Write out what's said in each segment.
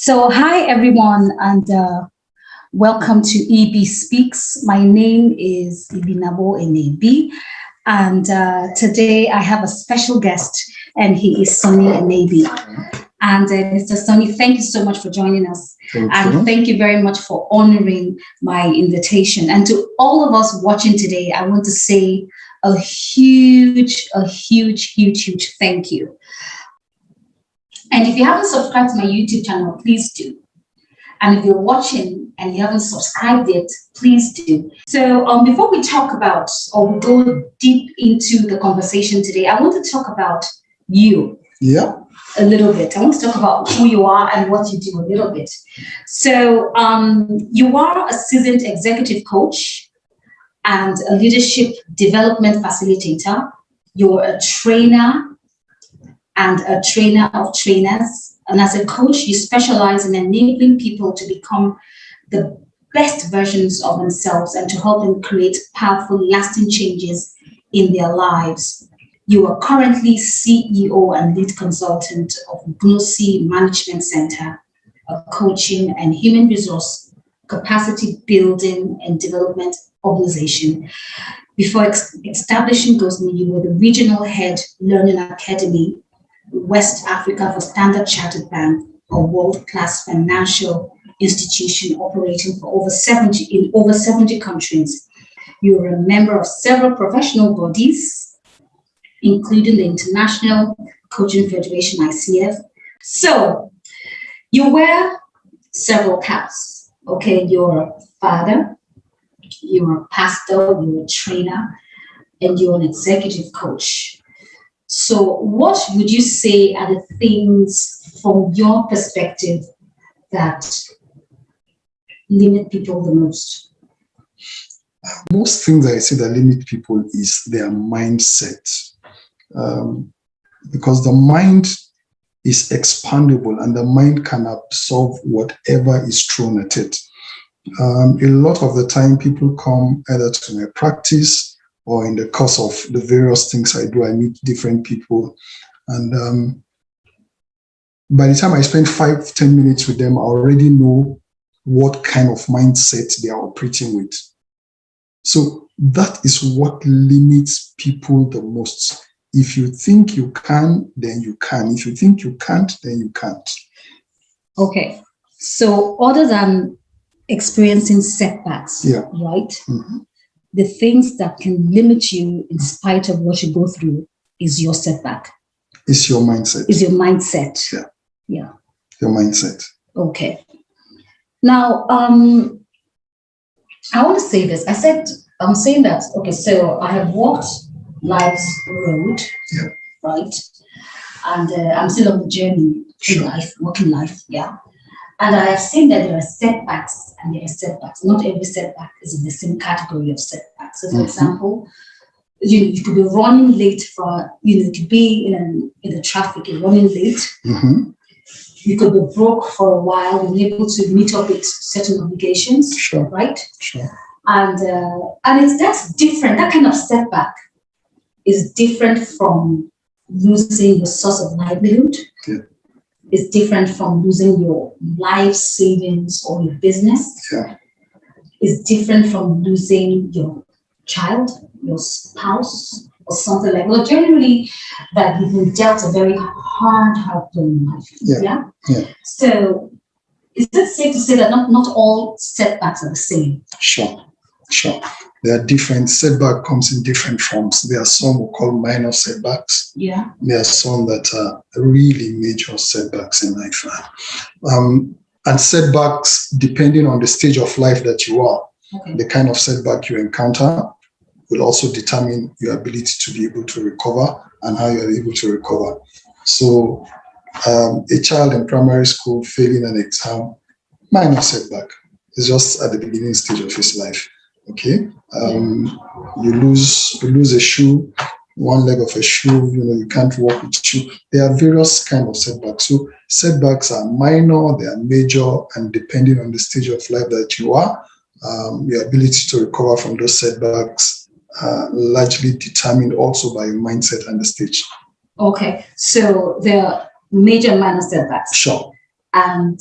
So, hi everyone, and welcome to EB Speaks. My name is Ibinabo Enebi, and today I have a special guest, and he is Sunny Enebi. And Mr. Sunny, thank you so much for joining us. Thank you very much for honoring my invitation. And to all of us watching today, I want to say a huge thank you. And if you haven't subscribed to my YouTube channel, please do. And if you're watching and you haven't subscribed yet, please do. So before we talk about, or we go deep into the conversation today, I want to talk about you. Yeah. A little bit. I want to talk about who you are and what you do a little bit. So you are a seasoned executive coach and a leadership development facilitator. You're a trainer and a trainer of trainers. And as a coach, you specialize in enabling people to become the best versions of themselves and to help them create powerful, lasting changes in their lives. You are currently CEO and lead consultant of Glossy Management Center, a coaching and human resource capacity building and development organization. Before establishing Glossy, you were the regional head Learning Academy, West Africa for Standard Chartered Bank, a world-class financial institution operating for over 70 countries. You are a member of several professional bodies, including the International Coaching Federation, ICF. So you wear several caps. Okay, you're a father, you're a pastor, you're a trainer, and you're an executive coach. So what would you say are the things from your perspective that limit people the most? Most things I see that limit people is their mindset. Because the mind is expandable and the mind can absorb whatever is thrown at it. A lot of the time people come either to my practice or in the course of the various things I do, I meet different people. And by the time I spend 5-10 minutes with them, I already know what kind of mindset they are operating with. So that is what limits people the most. If you think you can, then you can. If you think you can't, then you can't. Okay. So other than experiencing setbacks, right? Mm-hmm. The things that can limit you in spite of what you go through is your setback. It's your mindset. Is your mindset. Yeah. Your mindset. Okay. Now, I want to say this. I'm saying that, okay, so I have walked life's road, right? And I'm still on the journey in life, working life, And I have seen that there are setbacks and there are setbacks. Not every setback is in the same category of setbacks. So, for example, you could be running late you could be in the traffic and running late. Mm-hmm. You could be broke for a while, being able to meet up with certain obligations, right? Sure. And that's different. That kind of setback is different from losing your source of livelihood. Yeah. It's different from losing your life savings or your business. Yeah. It's different from losing your child, your spouse, or something like that. Well, generally, that you've been dealt a very hard blow in life. Yeah. So, is it safe to say that not all setbacks are the same? Sure. There are different setback comes in different forms. There are some we call minor setbacks. Yeah. There are some that are really major setbacks in life. And setbacks, depending on the stage of life that you are, the kind of setback you encounter will also determine your ability to be able to recover and how you are able to recover. So a child in primary school failing an exam, minor setback. It's just at the beginning stage of his life. Okay, you lose a shoe, one leg of a shoe, you can't walk with shoe. There are various kinds of setbacks. So setbacks are minor, they are major, and depending on the stage of life that you are, your ability to recover from those setbacks largely determined also by your mindset and the stage. Okay, so there are major and minor setbacks. Sure. And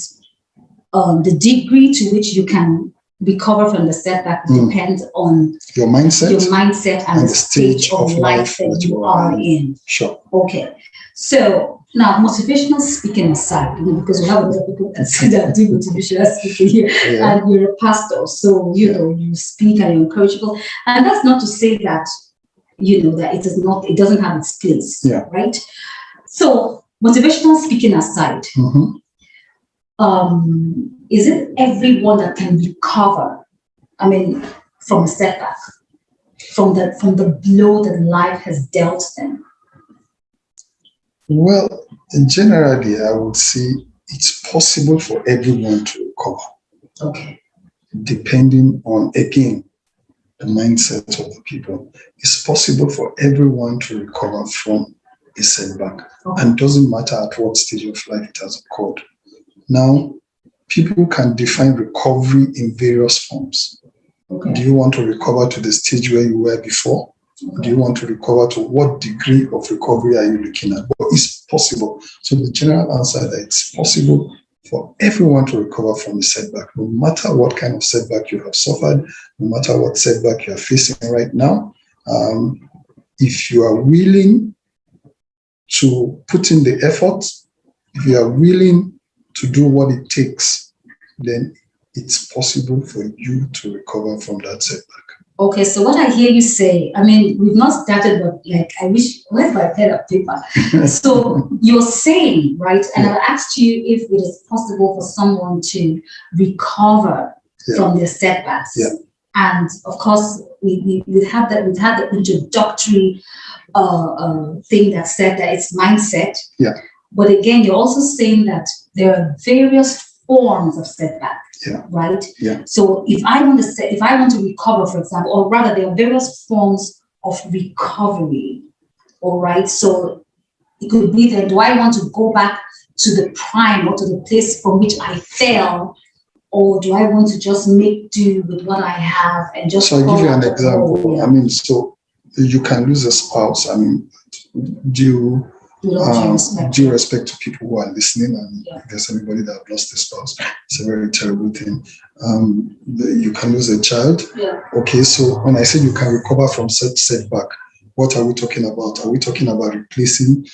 the degree to which you can recover from the setback depends on your mindset and the stage of life that you are in. Sure. Okay. So now, motivational speaking aside, because we have a lot of people that do motivational speaking here, and you're a pastor, so know you speak and you encourage people, and that's not to say that that it doesn't have its place, right? So, motivational speaking aside, is it everyone that can recover? I mean, from a setback, from the blow that life has dealt them? Well, generally, I would say it's possible for everyone to recover. Okay. Depending on, again, the mindset of the people. It's possible for everyone to recover from a setback. Okay. And it doesn't matter at what stage of life it has occurred. Now, people can define recovery in various forms. Okay. Do you want to recover to the stage where you were before? Okay. Do you want to recover to what degree of recovery are you looking at? But it's possible. So the general answer is that it's possible for everyone to recover from a setback, no matter what kind of setback you have suffered, no matter what setback you are facing right now. If you are willing to put in the effort, if you are willing to do what it takes, then it's possible for you to recover from that setback. Okay, so what I hear you say, I mean, we've not started, but I wish, where's my pen and paper? So you're saying, right, and I asked you if it is possible for someone to recover from their setbacks. Yeah. And of course, we had the introductory thing that said that it's mindset. Yeah. But again, you're also saying that there are various forms of setback. Yeah. Right. Yeah. So if I want to recover, for example, or rather, there are various forms of recovery. All right. So it could be that, do I want to go back to the prime or to the place from which I fell, or do I want to just make do with what I have and just? So I'll give you an example. Yeah. I mean, so you can lose a spouse. I mean, due respect to people who are listening, and if there's anybody that have lost a spouse, it's a very terrible thing. You can lose a child. Yeah. Okay, so when I say you can recover from such setback, what are we talking about? Are we talking about replacing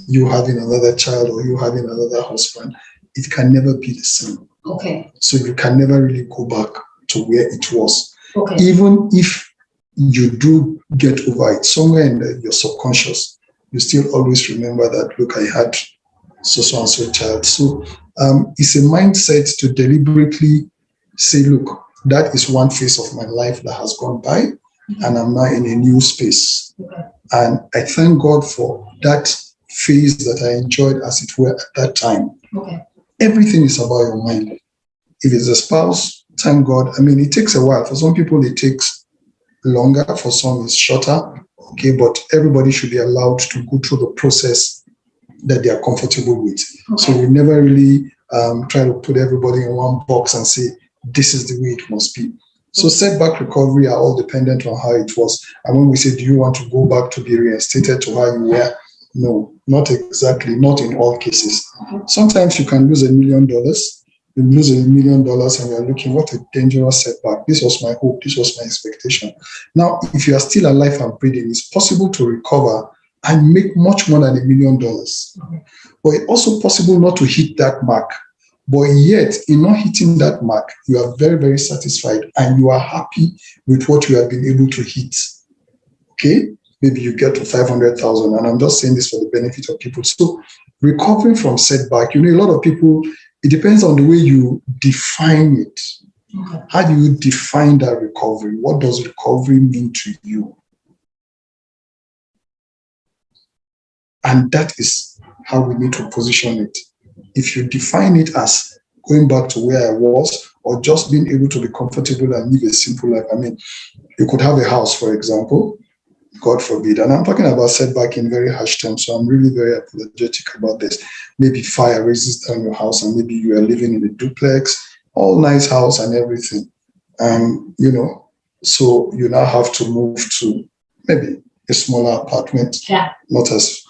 you having another child or you having another husband? It can never be the same. Okay. So you can never really go back to where it was. Okay. Even if you do get over it, somewhere in your subconscious, you still always remember that, look, I had so and so child. So it's a mindset to deliberately say, look, that is one phase of my life that has gone by, and I'm now in a new space. Okay. And I thank God for that phase that I enjoyed, as it were, at that time. Okay. Everything is about your mind. If it's a spouse, thank God. I mean, it takes a while. For some people, it takes longer. For some, it's shorter. Okay, but everybody should be allowed to go through the process that they are comfortable with. Okay. So we never really try to put everybody in one box and say, this is the way it must be. So setback recovery are all dependent on how it was. And when we say, do you want to go back to be reinstated to how you were? No, not exactly, not in all cases. Okay. Sometimes you can lose $1 million. You lose $1 million and you're looking, what a dangerous setback. This was my hope. This was my expectation. Now, if you are still alive and breathing, it's possible to recover and make much more than $1 million. Okay. But it's also possible not to hit that mark. But yet, in not hitting that mark, you are very, very satisfied and you are happy with what you have been able to hit. Okay? Maybe you get to 500,000, and I'm just saying this for the benefit of people. So recovering from setback, a lot of people, it depends on the way you define it. Okay. How do you define that recovery? What does recovery mean to you? And that is how we need to position it. If you define it as going back to where I was, or just being able to be comfortable and live a simple life. I mean, you could have a house, for example, God forbid. And I'm talking about setback in very harsh terms, so I'm really very apologetic about this. Maybe fire raises down your house and maybe you are living in a duplex, all nice house and everything. And, so you now have to move to maybe a smaller apartment, not as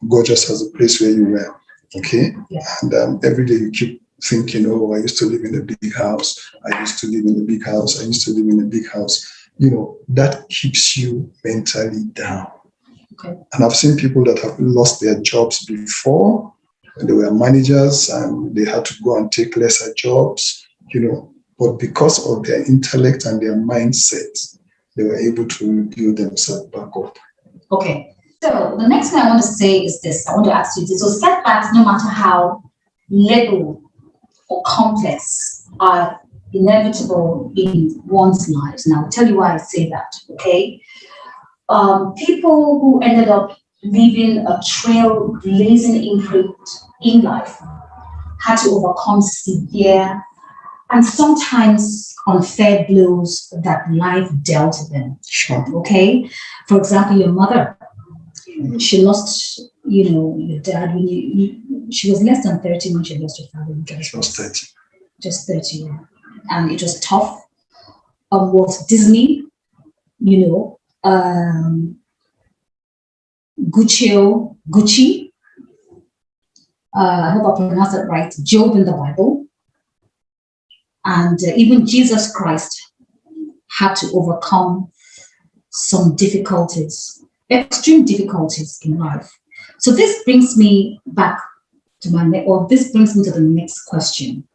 gorgeous as the place where you were. Okay? Yeah. And every day you keep thinking, oh, I used to live in a big house. I used to live in a big house. I used to live in a big house. You know, that keeps you mentally down. Okay. And I've seen people that have lost their jobs before. They were managers and they had to go and take lesser jobs, you know, but because of their intellect and their mindset, they were able to build themselves back up. Okay. So the next thing I want to say is this. I want to ask you this. So setbacks, no matter how little or complex, are inevitable in one's lives. And I'll tell you why I say that, okay? People who ended up leaving a trailblazing imprint in life had to overcome severe and sometimes unfair blows that life dealt them. Sure. Okay? For example, your mother, she lost, your dad when she was less than 30 when she lost her father. She was 30. Just 30, yeah. And it was tough. Walt Disney, Gucci, I hope I pronounced it right, Job in the Bible, and even Jesus Christ had to overcome some difficulties, extreme difficulties in life. So this brings me back to this brings me to the next question.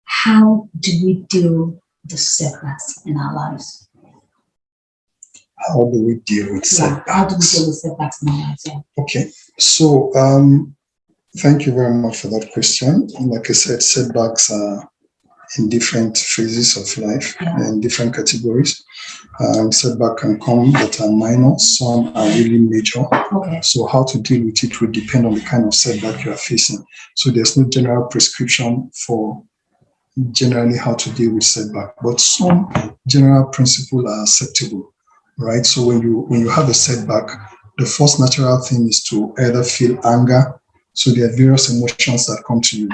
How do we deal with the setbacks in our lives? How do we deal with setbacks? How do we deal with setbacks in our lives? Yeah. Okay, so thank you very much for that question. Like I said, setbacks are in different phases of life, in different categories. Setback can come that are minor, some are really major. Okay. So how to deal with it will depend on the kind of setback you are facing. So there's no general prescription for generally how to deal with setback, but some general principles are acceptable, right? So when you have a setback, the first natural thing is to either feel anger. So there are various emotions that come to you,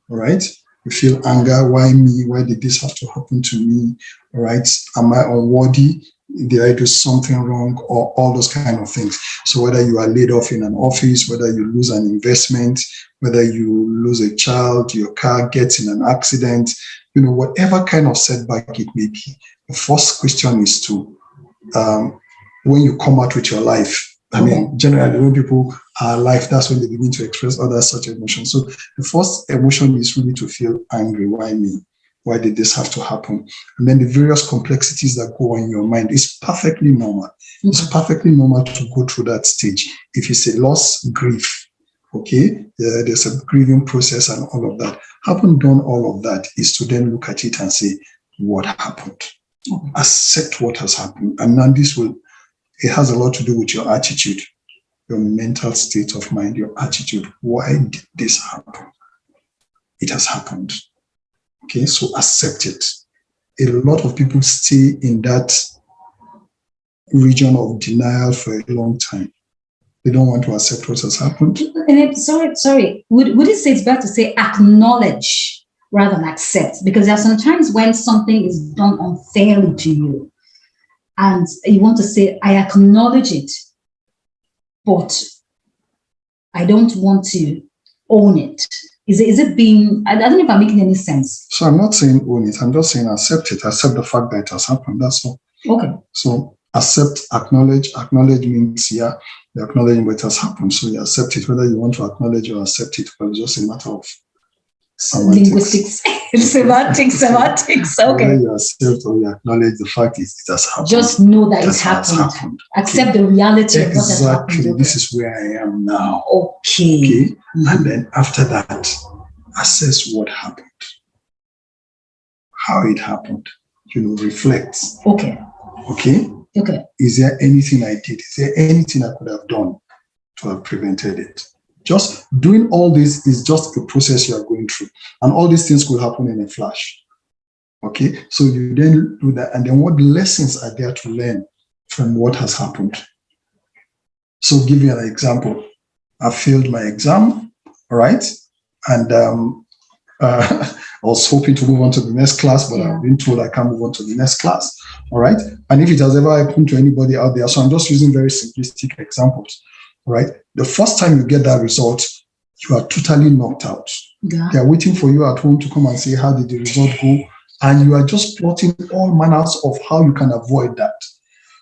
right? You feel anger. Why me? Why did this have to happen to me? Right? Am I unworthy? Did I do something wrong? Or all those kind of things. So whether you are laid off in an office, whether you lose an investment, whether you lose a child, your car gets in an accident, whatever kind of setback it may be, the first question is to, when you come out with your life, I mean, generally when people are alive, that's when they begin to express other such emotions. So the first emotion is really to feel angry. Why me? Why did this have to happen? And then the various complexities that go on in your mind is perfectly normal. Mm-hmm. It's perfectly normal to go through that stage. If it's a loss, grief, okay? There's a grieving process and all of that. Having done all of that is to then look at it and say, what happened? Mm-hmm. Accept what has happened. And then it has a lot to do with your attitude, your mental state of mind, your attitude. Why did this happen? It has happened. Okay, so accept it. A lot of people stay in that region of denial for a long time. They don't want to accept what has happened. Sorry. Would it say it's better to say acknowledge rather than accept? Because there are sometimes when something is done unfairly to you, and you want to say, I acknowledge it, but I don't want to own it. Is it being, I don't know if I'm making any sense. So I'm not saying own it. I'm just saying accept it. Accept the fact that it has happened. That's all. Okay. So accept, acknowledge. Acknowledge means, you're acknowledging what has happened. So you accept it, whether you want to acknowledge or accept it, but it's just a matter of linguistics. semantics. Okay. Whether you accept or you acknowledge the fact it has happened. Just know that it happened. Accept the reality of what has happened. Exactly. This is where I am now. Okay. Mm-hmm. And then after that, assess what happened, how it happened. Reflect. Okay. Is there anything I did? Is there anything I could have done to have prevented it? Just doing all this is just a process you are going through. And all these things could happen in a flash. Okay? So you then do that. And then what lessons are there to learn from what has happened? So give you an example. I failed my exam, all right? And I was hoping to move on to the next class, but I've been told I can't move on to the next class, all right? And if it has ever happened to anybody out there, so I'm just using very simplistic examples. Right? The first time you get that result, you are totally knocked out. Yeah. They are waiting for you at home to come and say, how did the result go? And you are just plotting all manners of how you can avoid that.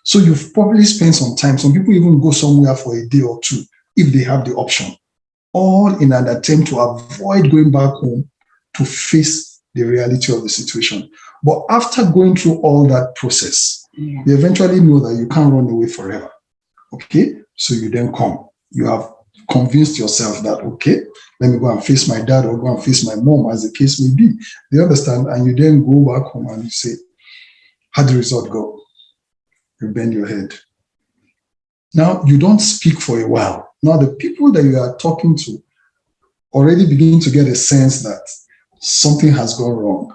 So you've probably spent some time. Some people even go somewhere for a day or two if they have the option, all in an attempt to avoid going back home to face the reality of the situation. But after going through all that process, you eventually know that you can't run away forever. Okay? So you then come. You have convinced yourself that, okay, let me go and face my dad or go and face my mom, as the case may be. You understand? And you then go back home and you say, how did the result go? You bend your head. Now, you don't speak for a while. Now, the people that you are talking to already begin to get a sense that something has gone wrong.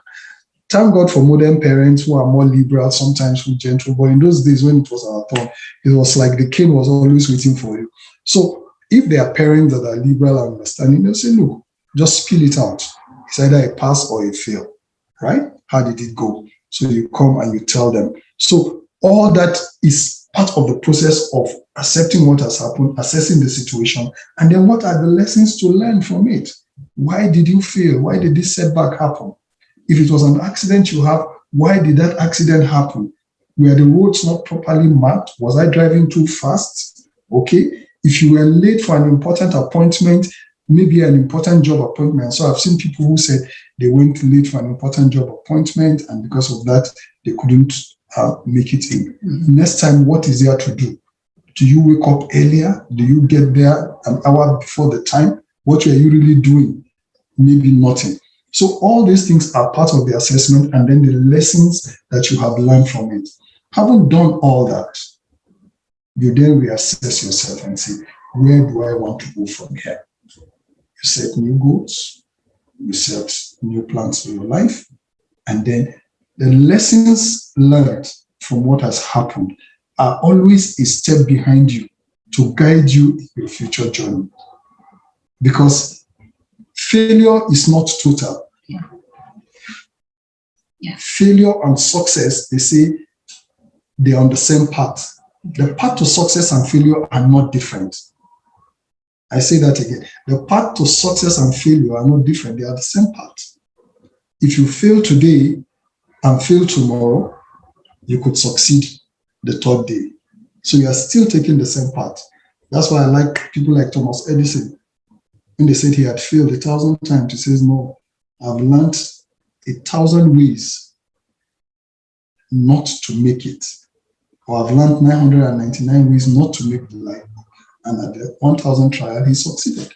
Thank God for modern parents who are more liberal, sometimes who gentle. But in those days when it was our turn, it was like the king was always waiting for you. So if there are parents that are liberal and understanding, they'll say, look, just spill it out. It's either a pass or a fail, right? How did it go? So you come and you tell them. So all that is part of the process of accepting what has happened, assessing the situation, and then what are the lessons to learn from it? Why did you fail? Why did this setback happen? If it was an accident you have, why did that accident happen? Were the roads not properly marked? Was I driving too fast? Okay. If you were late for an important appointment, maybe an important job appointment. So I've seen people who said they went late for an important job appointment, and because of that, they couldn't make it in. Next time, what is there to do? Do you wake up earlier? Do you get there an hour before the time? What are you really doing? Maybe nothing. So all these things are part of the assessment, and then the lessons that you have learned from it. Having done all that, you then reassess yourself and say, where do I want to go from here? You set new goals, you set new plans for your life, and then the lessons learned from what has happened are always a step behind you to guide you in your future journey. Because failure is not total. Yeah. Failure and success, they say they're on the same path. The path to success and failure are not different. I say that again. The path to success and failure are not different. They are the same path. If you fail today and fail tomorrow, you could succeed the third day. So you are still taking the same path. That's why I like people like Thomas Edison. When they said he had failed 1,000 times, he says, no, I've learned 1,000 ways not to make it. Or I've learned 999 ways not to make the life. And at the 1,000 trial, he succeeded.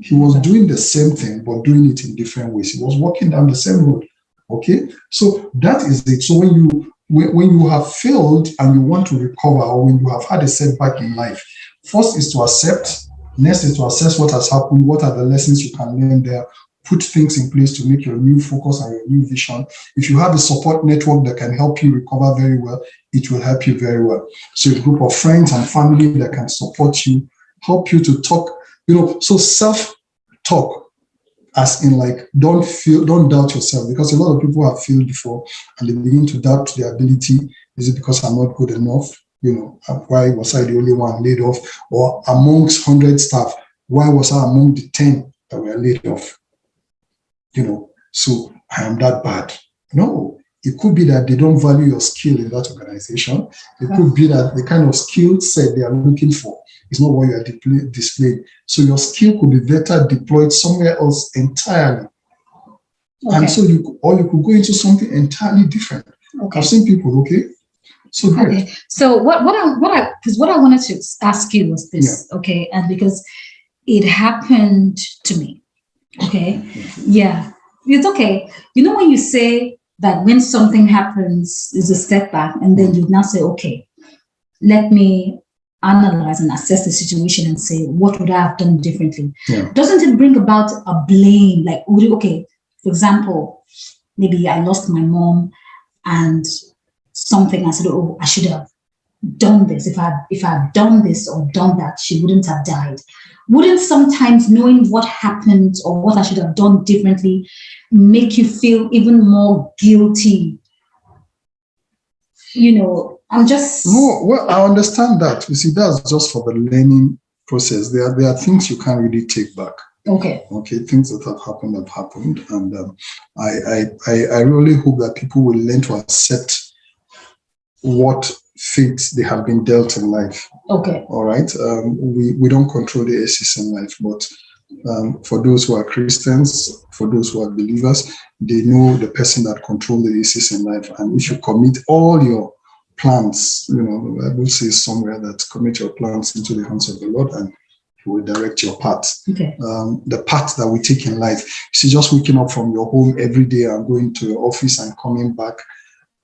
He was doing the same thing, but doing it in different ways. He was walking down the same road. Okay? So that is it. So when you have failed and you want to recover, or when you have had a setback in life, first is to accept. Next is to assess what has happened, what are the lessons you can learn there, put things in place to make your new focus and your new vision. If you have a support network that can help you recover very well, it will help you very well. So a group of friends and family that can support you, help you to talk, so self-talk, as in like, don't doubt yourself, because a lot of people have failed before and they begin to doubt their ability. Is it because I'm not good enough? Why was I the only one laid off? Or amongst 100 staff, why was I among the 10 that were laid off? So I am that bad. No, it could be that they don't value your skill in that organization. It could be that the kind of skill set they are looking for is not what you are displaying. So your skill could be better deployed somewhere else entirely. Okay. And so you could go into something entirely different. Okay. I've seen people, okay? So great. Okay. So what I wanted to ask you was this, okay, and because it happened to me, okay, yeah, it's okay. When you say that when something happens is a setback, and then you now say, okay, let me analyze and assess the situation and say, what would I have done differently? Yeah. Doesn't it bring about a blame? Like, okay, for example, maybe I lost my mom and something, I said, oh, I should have done this. If I had done this or done that, she wouldn't have died. Wouldn't sometimes knowing what happened or what I should have done differently make you feel even more guilty? I'm just... No, well, I understand that. You see, that's just for the learning process. There are things you can't really take back. Okay. Okay, things that have happened, and I really hope that people will learn to accept what fates they have been dealt in life. Okay. All right. We don't control the Aces in life, but for those who are Christians, for those who are believers, they know the person that controls the Aces in life. And if you commit all your plans, the Bible says somewhere that commit your plans into the hands of the Lord and He will direct your path. Okay. The path that we take in life. See, just waking up from your home every day and going to your office and coming back.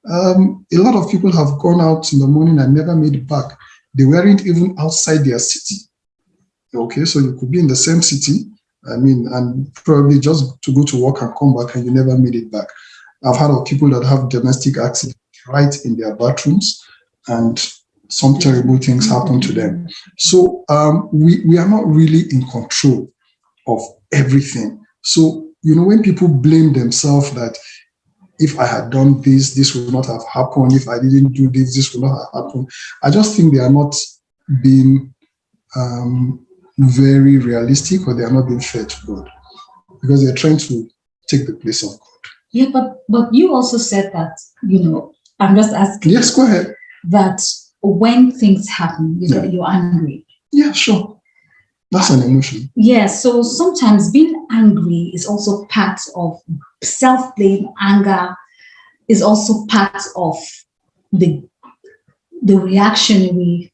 A lot of people have gone out in the morning and never made it back. They weren't even outside their city. Okay, so you could be in the same city, and probably just to go to work and come back and you never made it back. I've heard of people that have domestic accidents right in their bathrooms and some terrible things happen to them. So we are not really in control of everything. So, when people blame themselves that if I had done this, this would not have happened. If I didn't do this, this would not have happened. I just think they are not being very realistic, or they are not being fair to God, because they're trying to take the place of God. Yeah, but you also said that, I'm just asking. Yes, go ahead. That when things happen, you're angry. Yeah, sure. That's an emotion. Yeah, so sometimes being angry is also part of self-blame. Anger is also part of the reaction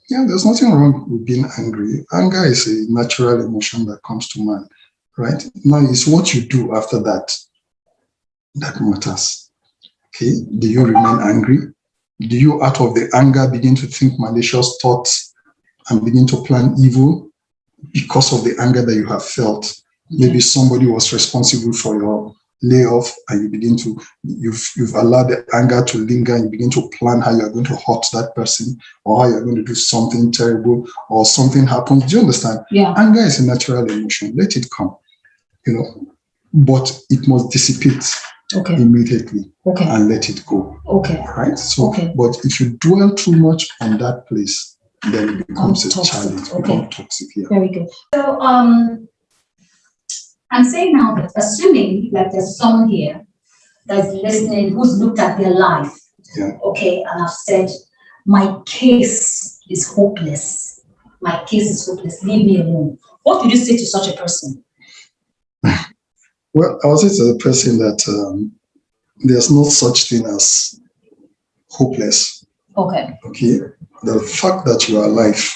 Yeah, there's nothing wrong with being angry. Anger is a natural emotion that comes to mind, right? Now, it's what you do after that matters. Okay, do you remain angry? Do you, out of the anger, begin to think malicious thoughts and begin to plan evil because of the anger that you have felt? Maybe somebody was responsible for your layoff, and you begin to, you've allowed the anger to linger, and you begin to plan how you're going to hurt that person, or how you're going to do something terrible, or something happens. Do you understand? Yeah. Anger is a natural emotion. Let it come, but it must dissipate immediately and let it go. Okay. Right? So, but if you dwell too much on that place, then it becomes a toxic. challenge. Becomes toxic. Yeah. Very good. So, I'm saying now that assuming that there's someone here that's listening who's looked at their life, and I've said, my case is hopeless. My case is hopeless. Leave me alone. What would you say to such a person? Well, I would say to the person that there's no such thing as hopeless. Okay. Okay. The fact that you are alive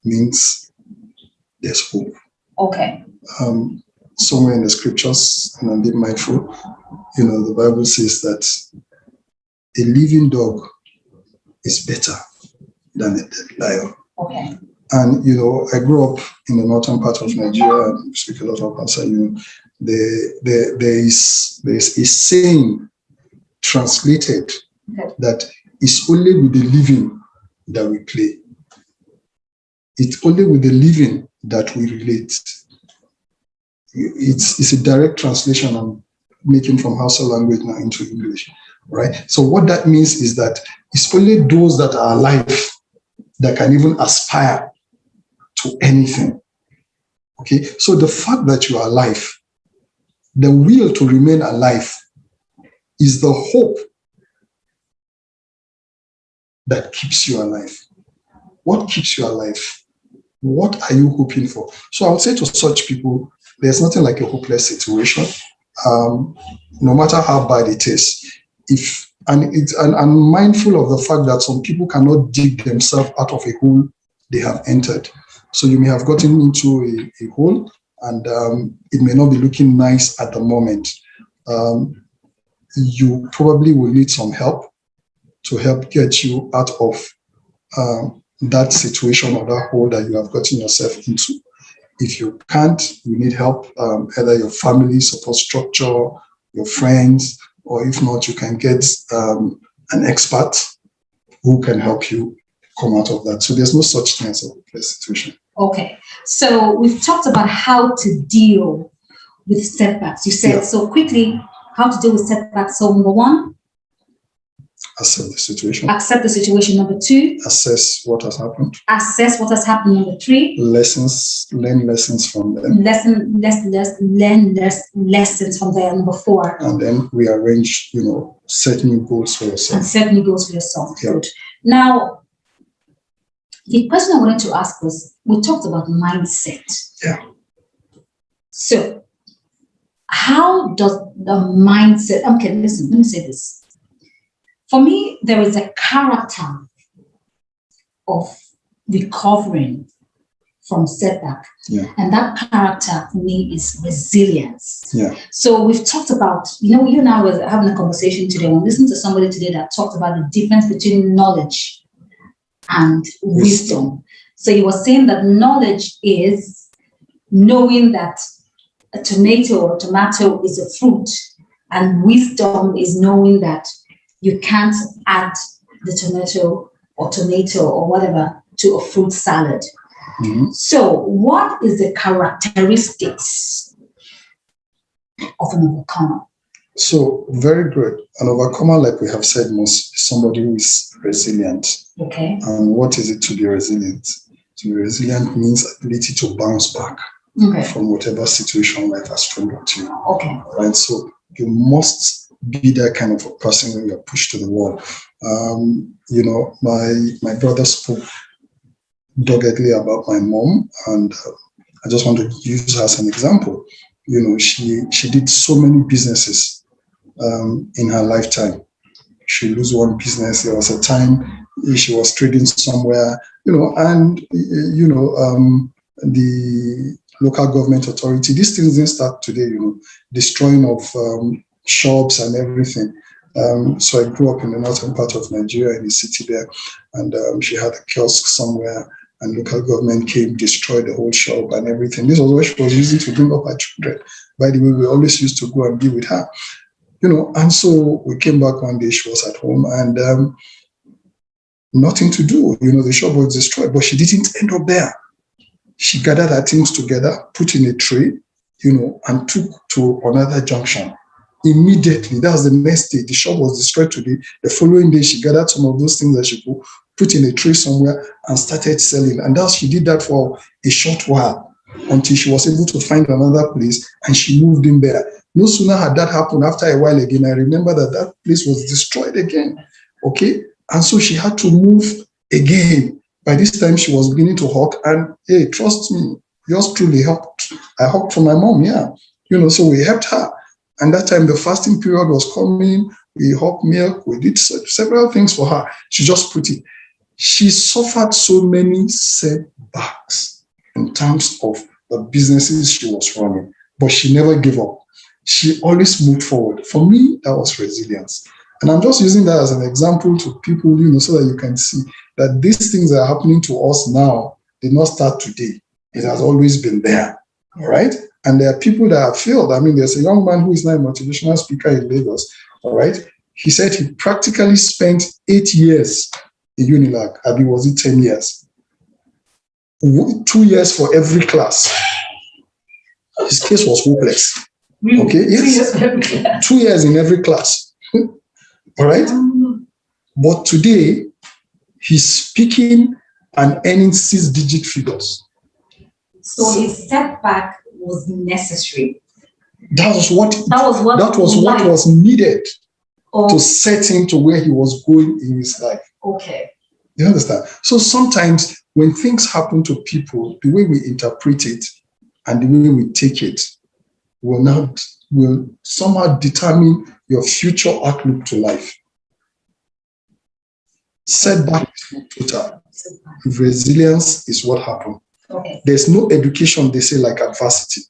means there's hope. Okay. Somewhere in the scriptures, and I'm being mindful, the Bible says that a living dog is better than a dead lion. Okay. And, I grew up in the northern part of Nigeria and speak a lot of Hausa. There is a saying translated that it's only with the living that we play. It's only with the living that we relate. It's a direct translation I'm making from Hausa language now into English, right? So what that means is that it's only those that are alive that can even aspire to anything. Okay, so the fact that you are alive, the will to remain alive, is the hope that keeps you alive. What keeps you alive? What are you hoping for? So I would say to such people, there's nothing like a hopeless situation, no matter how bad it is. I'm mindful of the fact that some people cannot dig themselves out of a hole they have entered. So you may have gotten into a hole, and it may not be looking nice at the moment. You probably will need some help to help get you out of that situation or that hole that you have gotten yourself into. If you can't, you need help, either your family support structure, your friends, or if not, you can get an expert who can help you come out of that. So there's no such thing as a hopeless situation. Okay. So we've talked about how to deal with setbacks. You said so quickly how to deal with setbacks. So number one, Accept the situation. Accept the situation. Number 2. Assess what has happened. Assess what has happened. Number 3. Learn lessons from them. Learn lessons from there. Number 4. And then rearrange, set new goals for yourself. And set new goals for yourself. Yeah. Good. Now, the question I wanted to ask was, we talked about mindset. Yeah. So, how does the mindset, okay, listen, let me say this. For me, there is a character of recovering from setback. Yeah. And that character for me is resilience. Yeah. So we've talked about, you and I were having a conversation today. We listened to somebody today that talked about the difference between knowledge and wisdom. So he was saying that knowledge is knowing that a tomato is a fruit, and wisdom is knowing that you can't add the tomato or whatever to a fruit salad. Mm-hmm. So what is the characteristics of an overcomer? So very good. An overcomer, like we have said, must be somebody who is resilient. Okay. And what is it to be resilient? To be resilient means ability to bounce back from whatever situation life has thrown at you. Okay. Right. So you must be that kind of a person when you're pushed to the wall. My brother spoke doggedly about my mom, and I just want to use her as an example. She did so many businesses in her lifetime. She lose one business. There was a time she was trading somewhere, and the local government authority. These things didn't start today, destroying of shops and everything. So I grew up in the northern part of Nigeria, in the city there, and she had a kiosk somewhere, and local government came, destroyed the whole shop and everything. This was what she was using to bring up her children. By the way, we always used to go and be with her, and so we came back one day, she was at home, and nothing to do. The shop was destroyed, but she didn't end up there. She gathered her things together, put in a tray, and took to another junction. Immediately, that was the next day. The shop was destroyed today. The following day, she gathered some of those things that she could put in a tray somewhere and started selling. And she did that for a short while until she was able to find another place, and she moved in there. No sooner had that happened, after a while again, I remember that place was destroyed again. Okay? And so she had to move again. By this time, she was beginning to hawk, and hey, trust me, yours truly helped. I hawked for my mom, yeah. So we helped her. And that time, the fasting period was coming. We hawked milk. We did several things for her. She just put it. She suffered so many setbacks in terms of the businesses she was running, but she never gave up. She always moved forward. For me, that was resilience. And I'm just using that as an example to people, so that you can see that these things that are happening to us now did not start today. It has always been there, all right? And there are people that have failed. I mean, there's a young man who is now a motivational speaker in Lagos, all right? He said he practically spent 8 years in Unilag. Was it 10 years? 2 years for every class. His case was hopeless. Okay, yes. 2 years in every class. All right? But today, he's speaking and earning 6-digit figures. So his setback was necessary. That was what was needed to set him to where he was going in his life. Okay. You understand? So sometimes when things happen to people, the way we interpret it and the way we take it will somehow determine your future outlook to life. Setback is not total. Resilience is what happened. Okay. There's no education, they say, like adversity.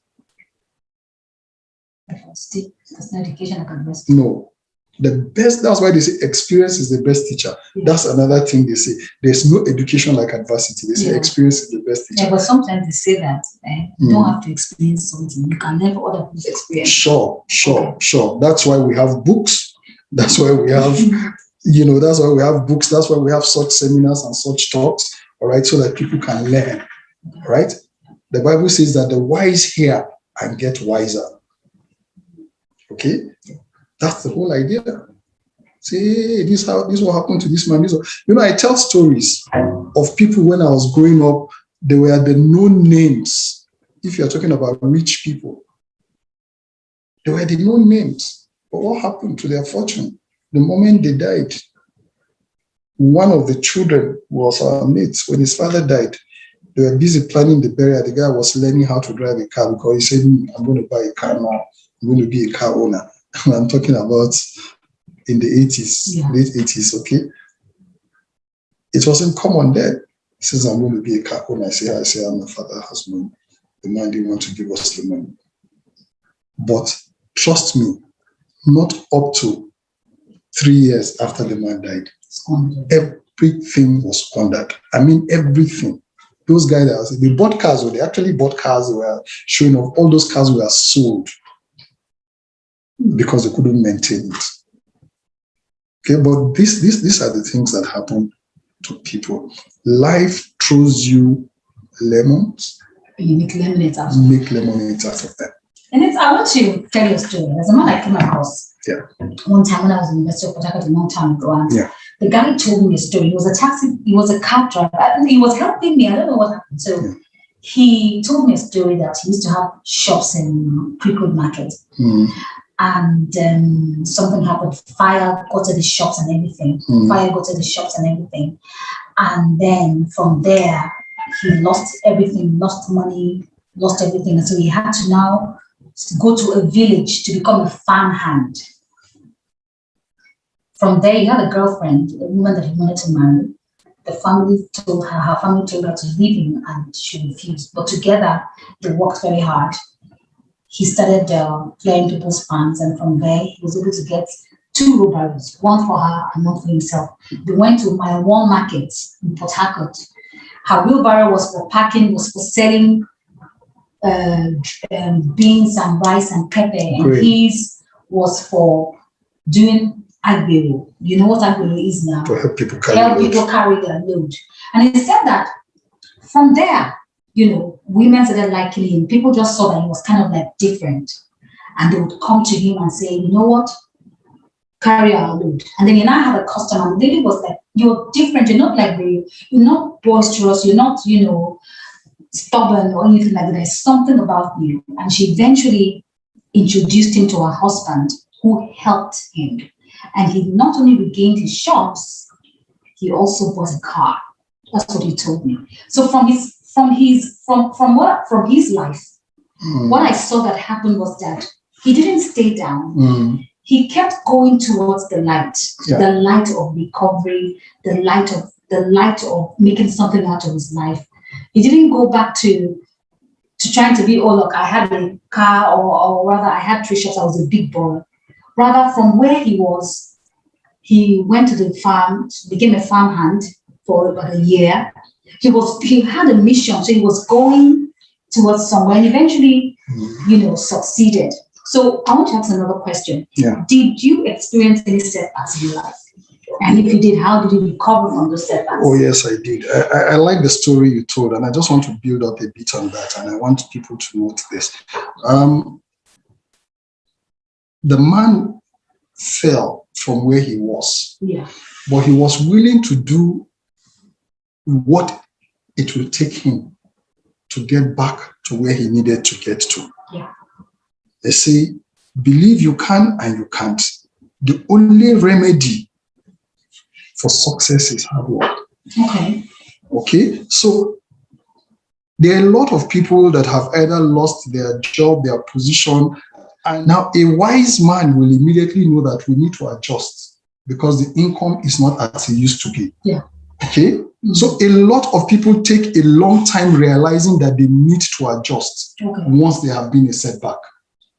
There's no education like adversity. No. That's why they say experience is the best teacher. Yeah. That's another thing they say. There's no education like adversity. They say experience is the best teacher. Yeah, but sometimes they say that you don't have to experience something. You can learn other people's experience. Sure. That's why we have books. That's why we have, that's why we have books. That's why we have such seminars and such talks, all right, so that people can learn, all right? The Bible says that the wise hear and get wiser, okay? That's the whole idea. Say, hey, this what happened to this man. I tell stories of people when I was growing up. They were the known names. If you're talking about rich people, they were the known names. But what happened to their fortune? The moment they died, one of the children was our mates. When his father died, they were busy planning the burial. The guy was learning how to drive a car because he said, I'm going to buy a car now. I'm going to be a car owner. And I'm talking about in the 80s, late 80s, okay? It wasn't common then. He says, I'm going to be a car owner. I say, I'm a father, husband. The man didn't want to give us the money. But trust me, not up to 3 years after the man died, everything was squandered. I mean, everything. Those guys, they bought cars, or they actually bought cars, they were showing off. All those cars were sold because they couldn't maintain it. Okay, but these are the things that happen to people. Life throws you lemons. You make lemonade out of them. Make lemonade out of them. And I want to tell you a story. There's a man I came across one time when I was in the University of Port Harcourt a long time ago. And the guy told me a story. He was a cab driver. He was helping me. I don't know what happened. So he told me a story that he used to have shops in Creekwood Market. And something happened. Fire got to the shops and everything. And then from there, he lost everything, lost money, lost everything. And so he had to now go to a village to become a farmhand. From there, he had a girlfriend, a woman that he wanted to marry. The family told her to leave him, and she refused. But together, they worked very hard. He started clearing people's farms, and from there, he was able to get 2 wheelbarrows, one for her and one for himself. They went to my Wall Market in Port Harcourt. Her wheelbarrow was for packing, was for selling beans and rice and pepper, and his was for doing agbero. You know what agbero is now? To help people carry their load. And he said that from there, women started liking him. People just saw that he was kind of like different. And they would come to him and say, you know what? Carry our load. And then he now had a customer. The lady was like, you're different. You're not like you're not boisterous. You're not, stubborn or anything like that. There's something about you. And she eventually introduced him to her husband, who helped him. And he not only regained his shops, he also bought a car. That's what he told me. So from his life, what I saw that happen was that he didn't stay down. He kept going towards the light of recovery, the light of making something out of his life. He didn't go back to trying to be, oh, look, I had a car, or rather I had 3 shops, I was a big boy. Rather, from where he was, he went to the farm, became a farmhand for about a year. He had a mission, so he was going towards somewhere, and eventually, succeeded. So I want to ask another question. Did you experience any setbacks in your life? And if you did, how did you recover from those setbacks? Oh, yes, I did. I like the story you told, and I just want to build up a bit on that, and I want people to note this. The man fell from where he was, but he was willing to do what it will take him to get back to where he needed to get to. They say, believe you can and you can't. The only remedy for success is hard work. Okay. So there are a lot of people that have either lost their job, their position, and now a wise man will immediately know that we need to adjust because the income is not as it used to be. Okay. So a lot of people take a long time realizing that they need to adjust once they have been a setback.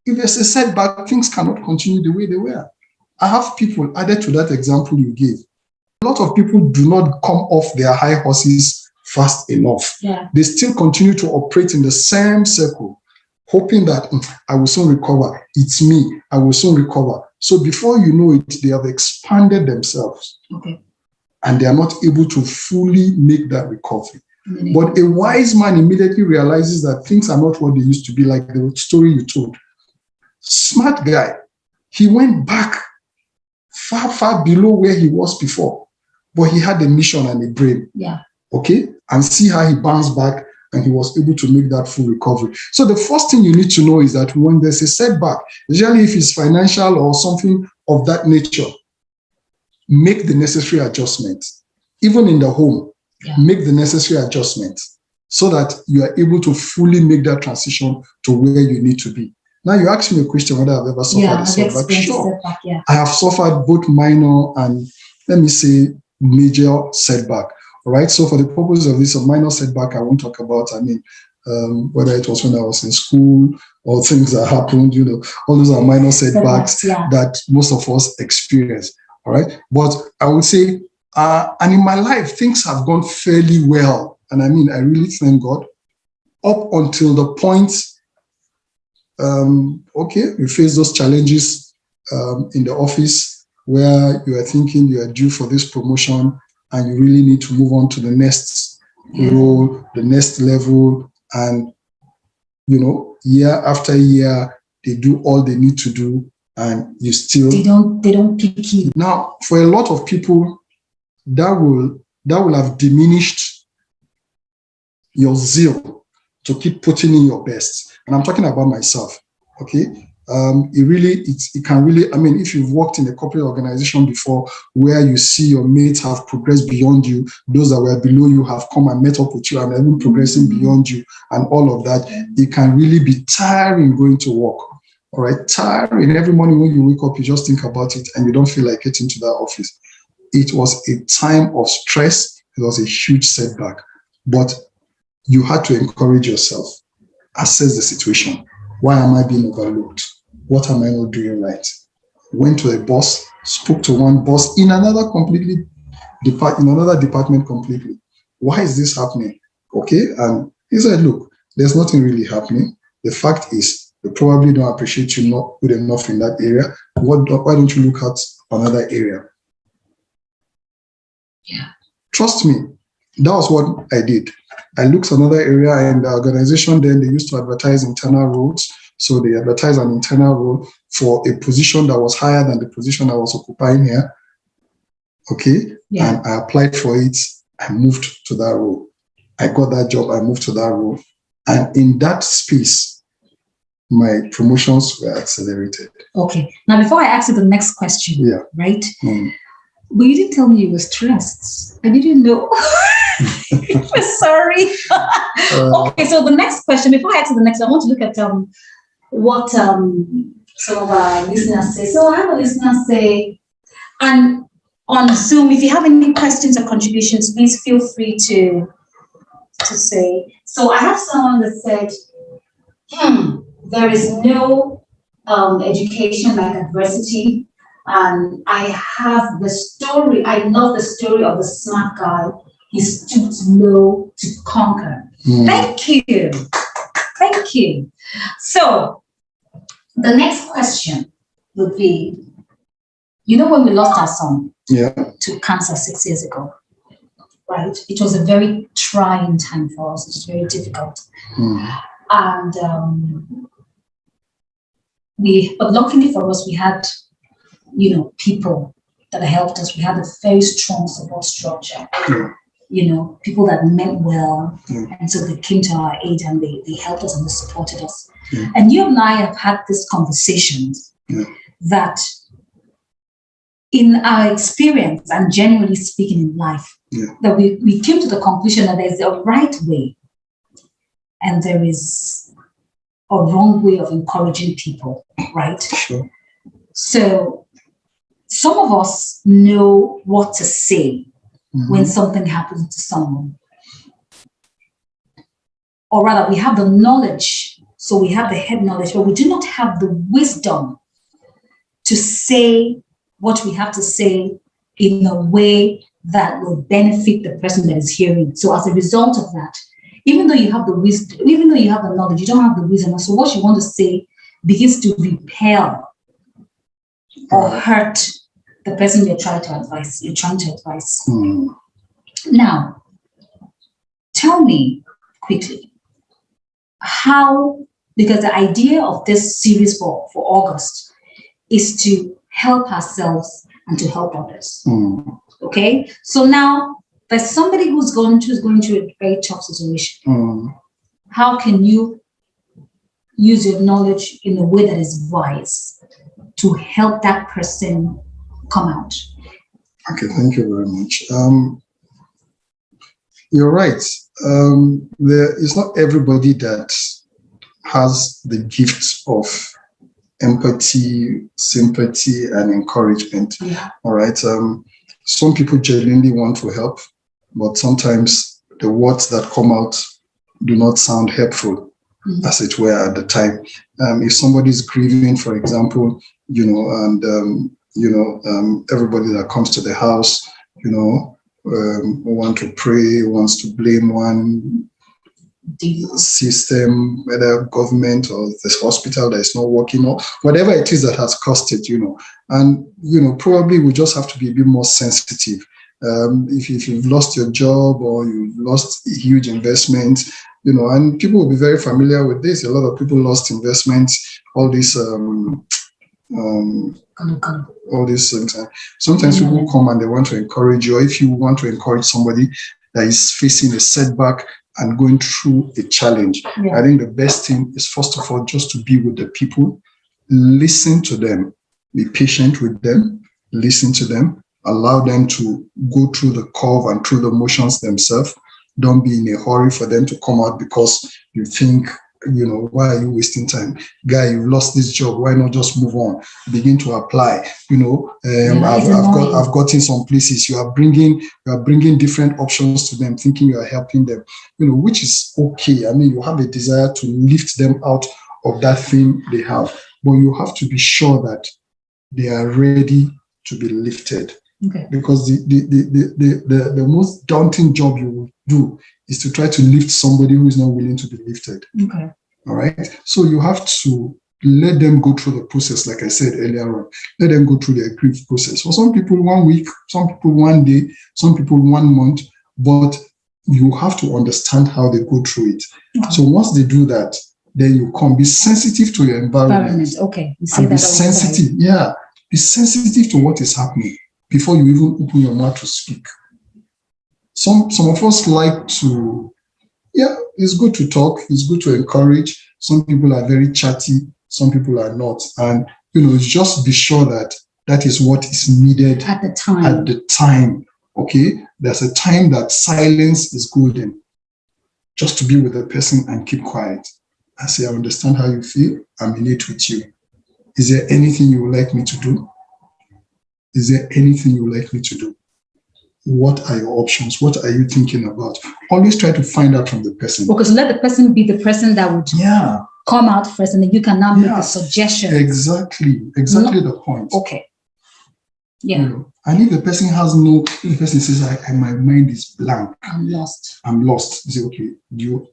If there's a setback, things cannot continue the way they were. I have people added to that example you gave. A lot of people do not come off their high horses fast enough. They still continue to operate in the same circle, hoping that I will soon recover. It's me. I will soon recover. So before you know it, they have expanded themselves. And they are not able to fully make that recovery. But a wise man immediately realizes that things are not what they used to be, like the story you told. Smart guy. He went back far, far below where he was before. But he had a mission and a brain. Yeah. Okay? And see how he bounced back and he was able to make that full recovery. So the first thing you need to know is that when there's a setback, usually if it's financial or something of that nature, make the necessary adjustments. Even in the home, make the necessary adjustments so that you are able to fully make that transition to where you need to be. Now, you asked me a question whether I've ever suffered a setback. Sure. I have suffered both minor and, let me say, major setback. All right. So for the purpose of this, a minor setback, I won't talk about, whether it was when I was in school or things that happened, all those are minor setbacks that most of us experience. All right. But I would say, and in my life, things have gone fairly well. And I really thank God up until the point, we face those challenges in the office where you are thinking you are due for this promotion and you really need to move on to the next role, the next level. And, year after year, they do all they need to do and you still... They don't pick you. Now, for a lot of people, that will have diminished your zeal to keep putting in your best. And I'm talking about myself, okay? It can really, if you've worked in a corporate organization before where you see your mates have progressed beyond you, those that were below you have come and met up with you and are even progressing beyond you and all of that, it can really be tiring going to work, all right? Tiring. Every morning when you wake up, you just think about it and you don't feel like getting to that office. It was a time of stress. It was a huge setback, but you had to encourage yourself, assess the situation. Why am I being overlooked? What am I not doing right? Went to a boss, spoke to one boss in another department completely. Why is this happening? Okay, and he said, look, there's nothing really happening. The fact is, they probably don't appreciate you not good enough in that area. Why don't you look at another area? Yeah. Trust me, that was what I did. I looked at another area and the organization then they used to advertise internal roles. So they advertised an internal role for a position that was higher than the position I was occupying here. Okay. Yeah. And I applied for it. I moved to that role. I got that job. I moved to that role. And in that space, my promotions were accelerated. Okay. Now, before I ask you the next question, right? But you didn't tell me you were stressed. I didn't know. Sorry. Okay, so the next question, before I ask you the next, I want to look at what some of our listeners say. So I have a listener say, and on Zoom, if you have any questions or contributions, please feel free to say. So I have someone that said, there is no education like adversity. And I have the story, I love the story of the smart guy. He stooped low to conquer. Thank you. Thank you. So the next question would be, when we lost our son to cancer 6 years ago, right? It was a very trying time for us. It was very difficult. And but luckily for us, we had people that helped us. We had a very strong support structure. People that meant well. And so they came to our aid and they helped us and they supported us. And you and I have had these conversations that in our experience and generally speaking in life, that we came to the conclusion that there's a right way and there is a wrong way of encouraging people, right? Sure. So some of us know what to say when something happens to someone. Or rather, we have the knowledge, so we have the head knowledge, but we do not have the wisdom to say what we have to say in a way that will benefit the person that is hearing. So as a result of that, even though you have the wisdom, even though you have the knowledge, you don't have the wisdom. So what you want to say begins to repel or hurt the person you're trying to advise. Now, tell me quickly how, because the idea of this series for August is to help ourselves and to help others. Okay, so now there's somebody who's going through a very tough situation. How can you use your knowledge in a way that is wise to help that person come out? Okay, thank you very much. You're right. There is not everybody that has the gift of empathy, sympathy, and encouragement. Yeah. All right. Some people genuinely want to help, but sometimes the words that come out do not sound helpful, as it were, at the time. If somebody is grieving, for example, and everybody that comes to the house, want to pray, wants to blame one system, whether government or this hospital that is not working, or whatever it is that has caused it, and probably we just have to be a bit more sensitive. If you've lost your job or you've lost a huge investment, and people will be very familiar with this. A lot of people lost investments, all these all these things. Sometimes people come and they want to encourage you. Or if you want to encourage somebody that is facing a setback and going through a challenge, I think the best thing is, first of all, just to be with the people, listen to them, be patient with them, listen to them, allow them to go through the curve and through the motions themselves. Don't be in a hurry for them to come out because you think, why are you wasting time? Guy, you lost this job. Why not just move on? Begin to apply. I've gotten some places. You are bringing different options to them, thinking you are helping them, which is okay. I mean, you have a desire to lift them out of that thing they have, but you have to be sure that they are ready to be lifted. Okay. Because the most daunting job you will do is to try to lift somebody who is not willing to be lifted. Okay. All right. So you have to let them go through the process, like I said earlier on. Let them go through their grief process. For some people, 1 week, some people 1 day, some people 1 month, but you have to understand how they go through it. Okay. So once they do that, then you can be sensitive to your environment. Okay. And be sensitive. Yeah. Be sensitive to what is happening before you even open your mouth to speak. Some of us like to, it's good to talk, it's good to encourage. Some people are very chatty, some people are not. And, just be sure that that is what is needed at the time. Okay? There's a time that silence is golden. Just to be with the person and keep quiet. I say, I understand how you feel. I'm in it with you. Is there anything you would like me to do? Is there anything you would like me to do? What are your options? What are you thinking about? Always try to find out from the person. Because let the person be the person that would come out first, and then you can now make a suggestion. Exactly the point. Okay. Yeah. And if the person says, my mind is blank. I'm lost. You say, okay, do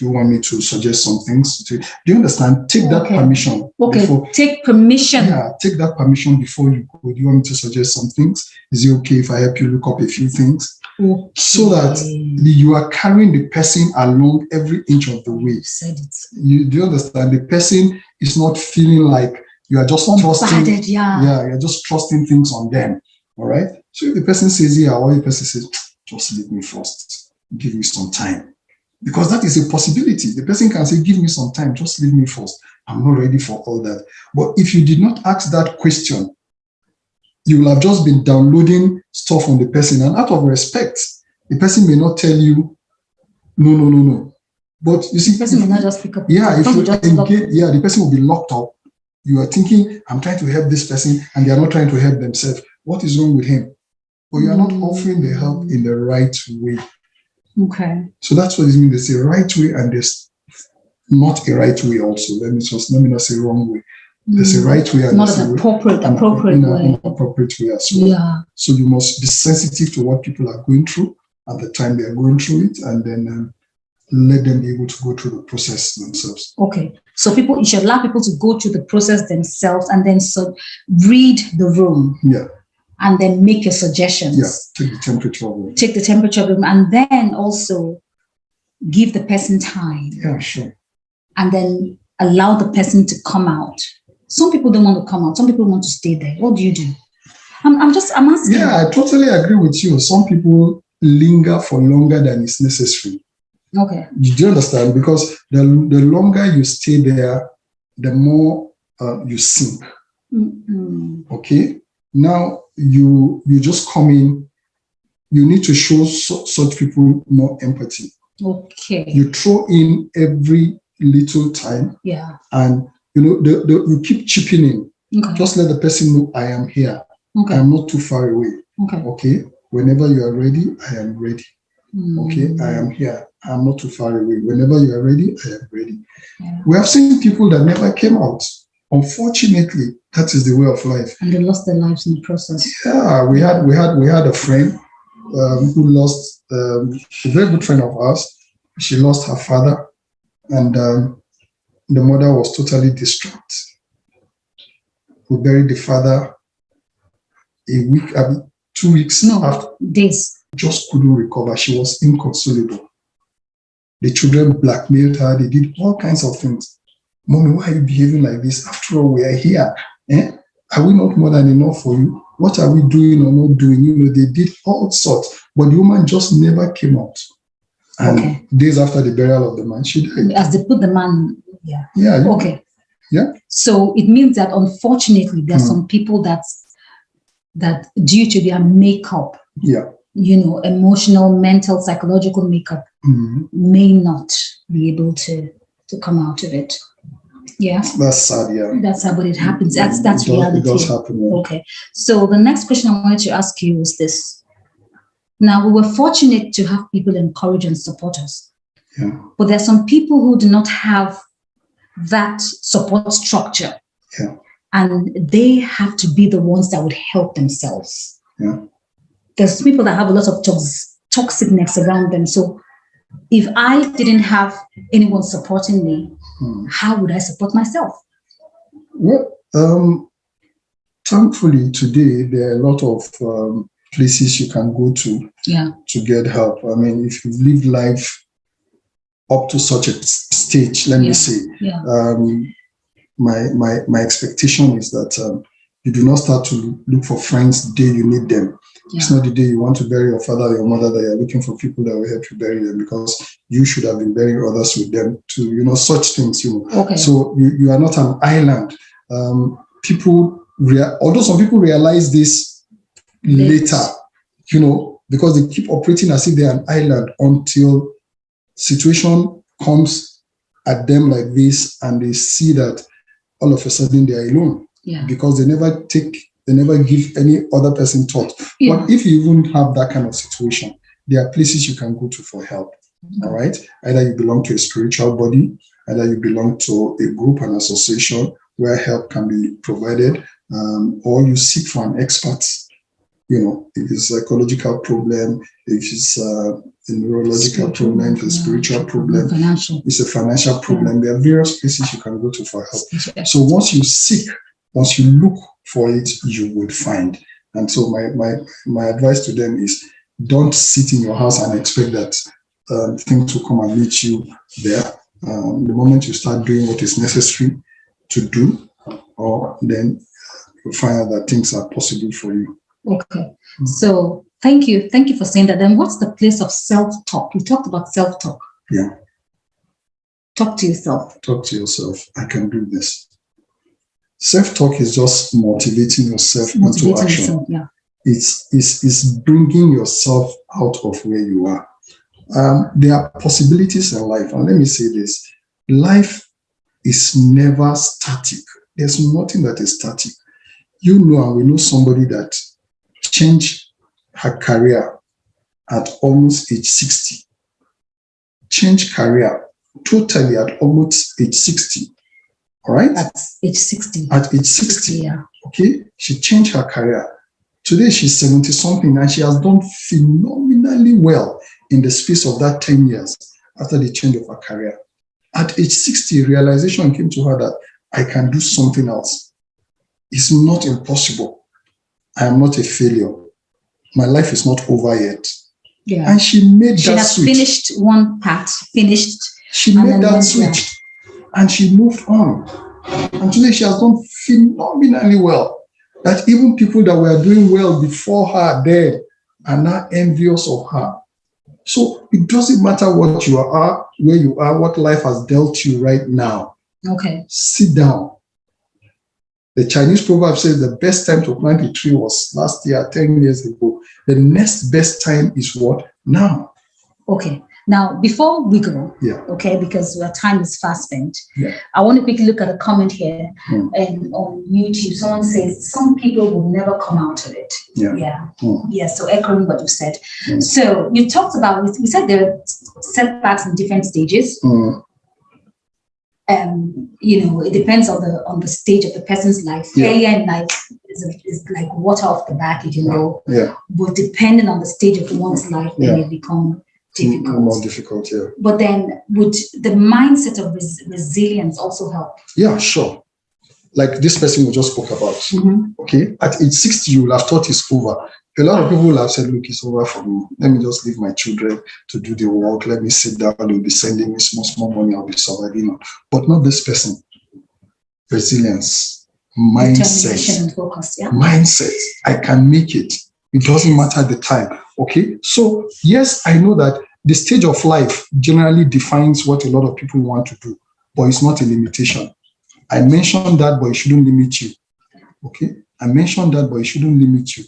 you want me to suggest some things? Do you understand? Take that permission. Okay, take permission. Yeah, take that permission before you go. Do you want me to suggest some things? Is it okay if I help you look up a few things? Okay. So that you are carrying the person along every inch of the way. You said it. Do you understand? The person is not feeling like you are just trusting. You're just trusting things on them. All right. So if the person says, or the person says, just leave me first, give me some time. Because that is a possibility. The person can say, give me some time, just leave me first. I'm not ready for all that. But if you did not ask that question, you will have just been downloading stuff on the person. And out of respect, the person may not tell you, no. But you see, the person may not just pick up. If you engage, the person will be locked up. You are thinking, I'm trying to help this person, and they are not trying to help themselves. What is wrong with him? But you are not offering the help in the right way. Okay. So that's what it means. There's a right way and there's not a right way also. Let me not say wrong way. There's a right way and not an appropriate way. Appropriate way as well. Yeah. So you must be sensitive to what people are going through at the time they are going through it, and then let them be able to go through the process themselves. Okay. So you should allow people to go through the process themselves and then read the room. Yeah. And then make your suggestions. Yeah. Take the temperature of it. Take the temperature of it, and then also give the person time. Yeah, sure. And then allow the person to come out. Some people don't want to come out. Some people want to stay there. What do you do? I'm asking. Yeah, I totally agree with you. Some people linger for longer than is necessary. Okay. Do you understand? Because the longer you stay there, the more you sink. Mm-hmm. Okay. Now you just come in. You need to show such people more empathy. Okay. You throw in every little time. Yeah. And you keep chipping in. Okay. Just let the person know I am here. Okay. I am not too far away. Okay. Okay. Whenever you are ready, I am ready. Mm. Okay. I am here. I am not too far away. Whenever you are ready, I am ready. Yeah. We have seen people that never came out. Unfortunately, that is the way of life. And they lost their lives in the process. Yeah, we had a friend who lost a very good friend of ours. She lost her father, and the mother was totally distraught. We buried the father a week, 2 weeks after. Days. Just couldn't recover. She was inconsolable. The children blackmailed her. They did all kinds of things. Mommy, why are you behaving like this? After all, we are here. Are we not more than enough for you? What are we doing or not doing? They did all sorts. But the woman just never came out. And days after the burial of the man, she died. As they put the man, yeah. Yeah. Okay. Yeah. So it means that unfortunately, there are some people that due to their makeup, emotional, mental, psychological makeup, may not be able to come out of it. Yeah. That's sad, yeah. That's sad, but it happens. That's reality. It does happen. Yeah. Okay. So the next question I wanted to ask you is this. Now, we were fortunate to have people encourage and support us. Yeah. But there are some people who do not have that support structure. Yeah. And they have to be the ones that would help themselves. Yeah. There's people that have a lot of toxicness around them. So if I didn't have anyone supporting me, how would I support myself? Well, thankfully today there are a lot of places you can go to get help. I mean, if you've lived life up to such a stage, let me say, my expectation is that you do not start to look for friends the day you need them. Yeah. It's not the day you want to bury your father or your mother that you're looking for people that will help you bury them, because you should have been burying others with them too. Such things. Okay. So you are not an island. Although some people realize this later, because they keep operating as if they're an island until situation comes at them like this, and they see that all of a sudden they are alone. Yeah. Because they never give any other person thought. Yeah. But if you even have that kind of situation, there are places you can go to for help. Mm-hmm. All right. Either you belong to a spiritual body, either you belong to a group, an association where help can be provided, or you seek for an expert. If it's a psychological problem, if it's a neurological problem, if it's a spiritual problem, it's a financial problem. There are various places you can go to for help. So once you look for it, you would find. And so my advice to them is, don't sit in your house and expect that things will come and meet you there. The moment you start doing what is necessary to do, then you'll find out that things are possible for you. Okay. So thank you for saying that. Then what's the place of self-talk? You talked about self-talk. Yeah. Talk to yourself. Talk to yourself. I can do this. Self-talk is just motivating yourself into action. Yeah. It's bringing yourself out of where you are. There are possibilities in life. And let me say this. Life is never static. There's nothing that is static. And we know somebody that changed her career at almost age 60. Changed career totally at almost age 60. All right? At age 60. At age 60. Yeah. Okay? She changed her career. Today she's 70-something, and she has done phenomenally well in the space of that 10 years after the change of her career. At age 60, realization came to her that I can do something else. It's not impossible. I am not a failure. My life is not over yet. Yeah. And she made that switch. She has finished one part, She made that switch. And she moved on. And today she has done phenomenally well. That even people that were doing well before her then are now envious of her. So it doesn't matter what you are, where you are, what life has dealt you right now. Okay. Sit down. The Chinese proverb says the best time to plant a tree was last year, 10 years ago. The next best time is what? Now. Okay. Now, before we go, okay, because our time is fast spent, yeah. I want to quickly look at a comment here and on YouTube. Someone says some people will never come out of it. Yeah. So echoing what you said. So you talked about, we said there are setbacks in different stages. It depends on the stage of the person's life. Earlier in life is like water off the back, but depending on the stage of one's life, then it become difficult. More difficult, But then would the mindset of resilience also help? Yeah, sure. Like this person we just spoke about. Okay, at age 60, you will have thought it's over. A lot of people will have said, look, it's over for me. Let me just leave my children to do the work. Let me sit down. They'll be sending me small money. I'll be surviving. But not this person. Resilience, mindset, and focus, mindset. I can make it. It doesn't matter the time. Okay. So yes, I know that the stage of life generally defines what a lot of people want to do, but it's not a limitation. I mentioned that, but it shouldn't limit you. Okay. I mentioned that, but it shouldn't limit you.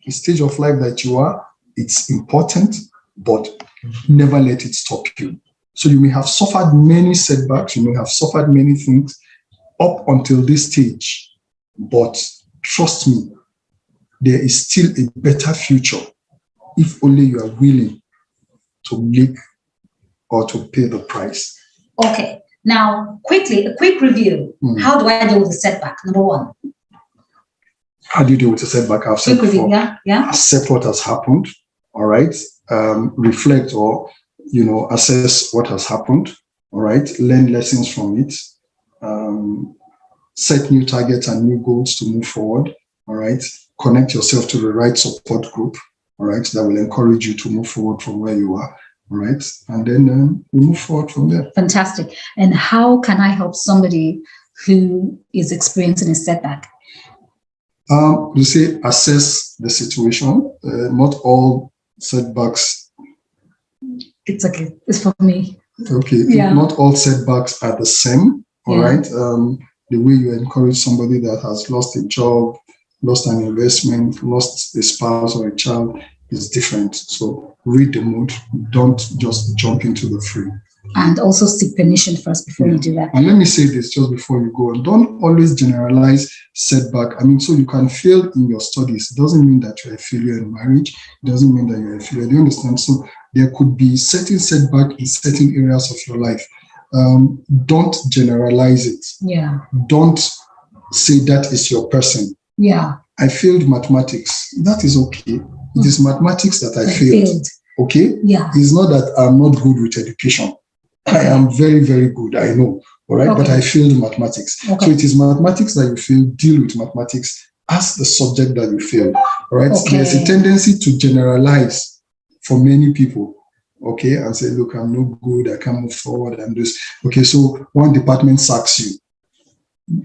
The stage of life that you are, it's important, but never let it stop you. So you may have suffered many setbacks, you may have suffered many things up until this stage, but trust me, there is still a better future if only you are willing to make or to pay the price. Okay. Now, quickly, a quick review. How do I deal with the setback? Number one. How do you deal with a setback? I've said before. Accept what has happened. All right. Reflect or, assess what has happened. All right. Learn lessons from it. Set new targets and new goals to move forward. All right. Connect yourself to the right support group. All right. That will encourage you to move forward from where you are. All right. And then we move forward from there. Fantastic. And how can I help somebody who is experiencing a setback? You say assess the situation. Not all setbacks. It's okay. It's for me. Okay. Not all setbacks are the same. All right. The way you encourage somebody that has lost a job, lost an investment, lost a spouse or a child is different. So read the mood. Don't just jump into the fray. And also seek permission first before you do that. And let me say this just before you go on. Don't always generalize setback. So you can fail in your studies. It doesn't mean that you're a failure in marriage. It doesn't mean that you're a failure. Do you understand? So there could be certain setback in certain areas of your life. Don't generalize it. Yeah. Don't say that is your person. Yeah. I failed mathematics. That is okay. It is mathematics that I failed. Okay? Yeah. It's not that I'm not good with education. I am very, very good. I know. All right. Okay. But I failed mathematics. Okay. So it is mathematics that you fail. Deal with mathematics as the subject that you failed. All right. Okay. There's a tendency to generalize for many people. Okay. And say, look, I'm no good. I can't move forward. I'm this. Okay. So one department sacks you.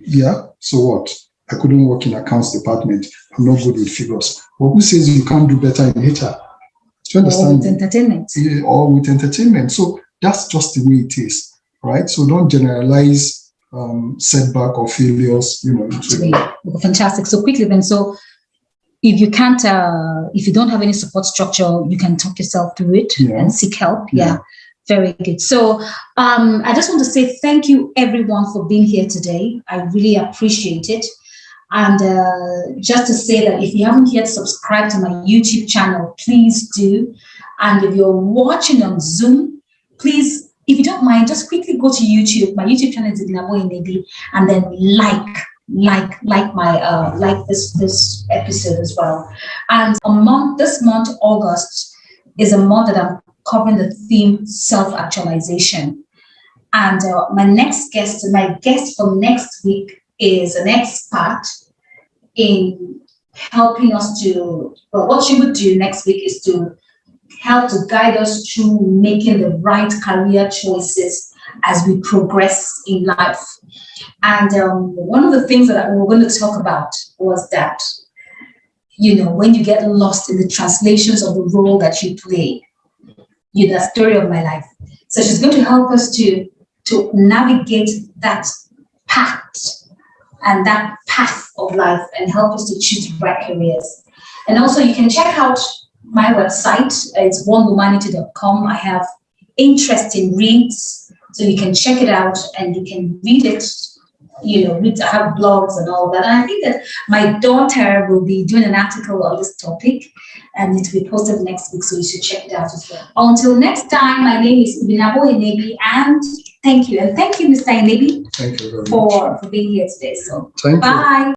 Yeah. So what? I couldn't work in accounts department. I'm not good with figures. But who says you can't do better in HR? Do you understand? Or with entertainment. Or with entertainment. So that's just the way it is, right? So don't generalize setback or failures, Fantastic. So quickly then, so if you can't, if you don't have any support structure, you can talk yourself through it and seek help. Yeah. Very good. So I just want to say thank you everyone for being here today. I really appreciate it. And just to say that if you haven't yet subscribed to my YouTube channel, please do. And if you're watching on Zoom, please, if you don't mind, just quickly go to YouTube. My YouTube channel is Sunny Enebi, and then like this episode as well. And this month, August, is a month that I'm covering the theme self-actualization. And my guest for next week is an expert in helping us to. Well, what she would do next week is to help to guide us through making the right career choices as we progress in life. And one of the things that we were going to talk about was that, when you get lost in the translations of the role that you play, the story of my life. So she's going to help us to navigate that path and that path of life and help us to choose the right careers. And also you can check out my website. It's onewomanity.com. I have interesting reads, so you can check it out and you can read it. I have blogs and all that. And I think that my daughter will be doing an article on this topic, and it will be posted next week, so you should check it out as well. Until next time, my name is Enebi, and thank you. And thank you, Mr. Enebi, Thank you very much for being here today. So Thank you. bye.